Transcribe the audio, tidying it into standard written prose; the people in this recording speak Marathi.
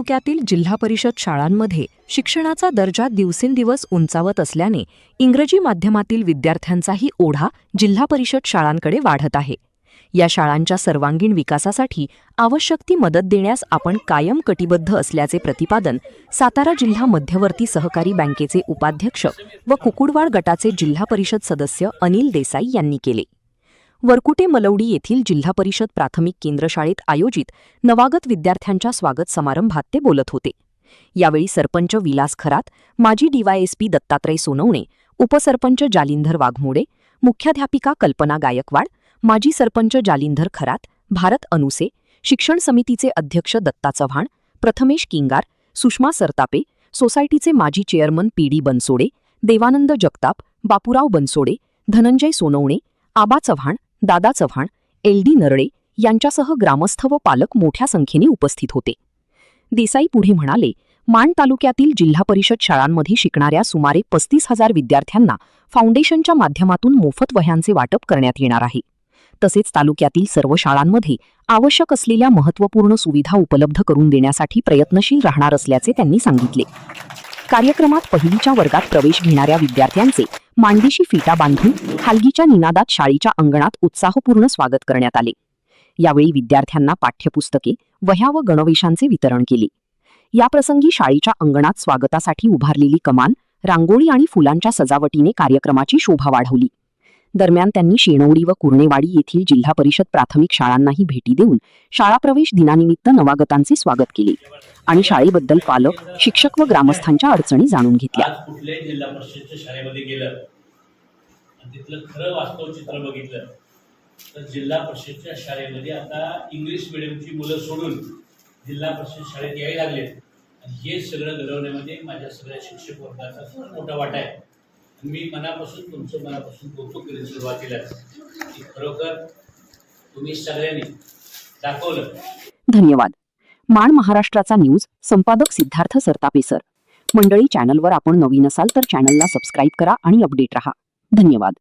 तालुक्यातील जिल्हा परिषद शाळांमध्ये शिक्षणाचा दर्जा दिवसेंदिवस उंचावत असल्याने इंग्रजी माध्यमातील विद्यार्थ्यांचाही ओढा जिल्हा परिषद शाळांकडे वाढत आहे. या शाळांच्या सर्वांगीण विकासासाठी आवश्यक ती मदत देण्यास आपण कायम कटिबद्ध असल्याचे प्रतिपादन सातारा जिल्हा मध्यवर्ती सहकारी बँकेचे उपाध्यक्ष व कुकुडवाड गटाचे जिल्हा परिषद सदस्य अनिल देसाई यांनी केले. वरकुटे मलवडी येथील जिल्हा परिषद प्राथमिक केंद्र शाळेत आयोजित नवागत विद्यार्थ्यांच्या स्वागत समारंभात ते बोलत होते. यावेळी सरपंच विलास खरात, माजी डीवायएसपी दत्तात्रय सोनवणे, उपसरपंच जालिंधर वाघमोडे, मुख्याध्यापिका कल्पना गायकवाड, माजी सरपंच जालिंधर खरात, भारत अनुसे, शिक्षण समितीचे अध्यक्ष दत्ता चव्हाण, प्रथमेश किंगार, सुषमा सरतापे, सोसायटीचे माजी चेअरमन पीडी बनसोडे, देवानंद जगताप, बापूराव बनसोडे, धनंजय सोनवणे, आबा चव्हाण, दादा चव्हाण, एलडी नरळे यांच्यासह ग्रामस्थ व पालक मोठ्या संख्येने उपस्थित होते. देसाई पुढे म्हणाले, माण तालुक्यातील जिल्हा परिषद शाळांमध्ये शिकणाऱ्या सुमारे 35,000 विद्यार्थ्यांना फाउंडेशनच्या माध्यमातून मोफत वह्यांचे वाटप करण्यात येणार आहे. तसेच तालुक्यातील सर्व शाळांमध्ये आवश्यक असलेल्या महत्त्वपूर्ण सुविधा उपलब्ध करून देण्यासाठी प्रयत्नशील राहणार असल्याचे त्यांनी सांगितले. कार्यक्रमात पहिलीच्या वर्गात प्रवेश घेणाऱ्या विद्यार्थ्यांचे मांडीशी फिटा बांधून हलगीच्या निनादात शाळेच्या अंगणात उत्साहपूर्ण स्वागत करण्यात आले. यावेळी विद्यार्थ्यांना पाठ्यपुस्तके, वह्या व गणवेशांचे वितरण केले. याप्रसंगी शाळेच्या अंगणात स्वागतासाठी उभारलेली कमान, रांगोळी आणि फुलांच्या सजावटीने कार्यक्रमाची शोभा वाढवली. दरम्यान त्यांनी शेणवडी व कुर्णेवाडी येथील जिल्हा परिषद प्राथमिक शाळांनाही भेटी देऊन शाळा प्रवेश दिनानिमित्त नवागतांचे स्वागत केले आणि शाळेबद्दल पालक, शिक्षक व ग्रामस्थांच्या अडचणी जाणून घेतल्या. आज कुठल्याही जिल्हा परिषदच्या शाळेमध्ये गेलं आणि तिथलं खरं वास्तव चित्र बघितलं तर जिल्हा परिषदच्या शाळेमध्ये आता इंग्लिश मिडियमची मुलं सोडून जिल्हा परिषद शाळेत यायला लागलेत. आणि हे सगळं घडवण्यामध्ये माझ्या सगळ्या शिक्षक वर्गाचा फार मोठा वाटा आहे. मी मनापासून तुमचं मनापासून कौतुक केलं सुरुवातीलाच की खरोखर तुम्ही सगळ्यांनी दाखवलं. धन्यवाद. माण महाराष्ट्राचा न्यूज संपादक सिद्धार्थ सरतापे सर. मंडळी, चॅनलवर आपण नवीन असाल तर चॅनलला सबस्क्राईब करा आणि अपडेट रहा. धन्यवाद.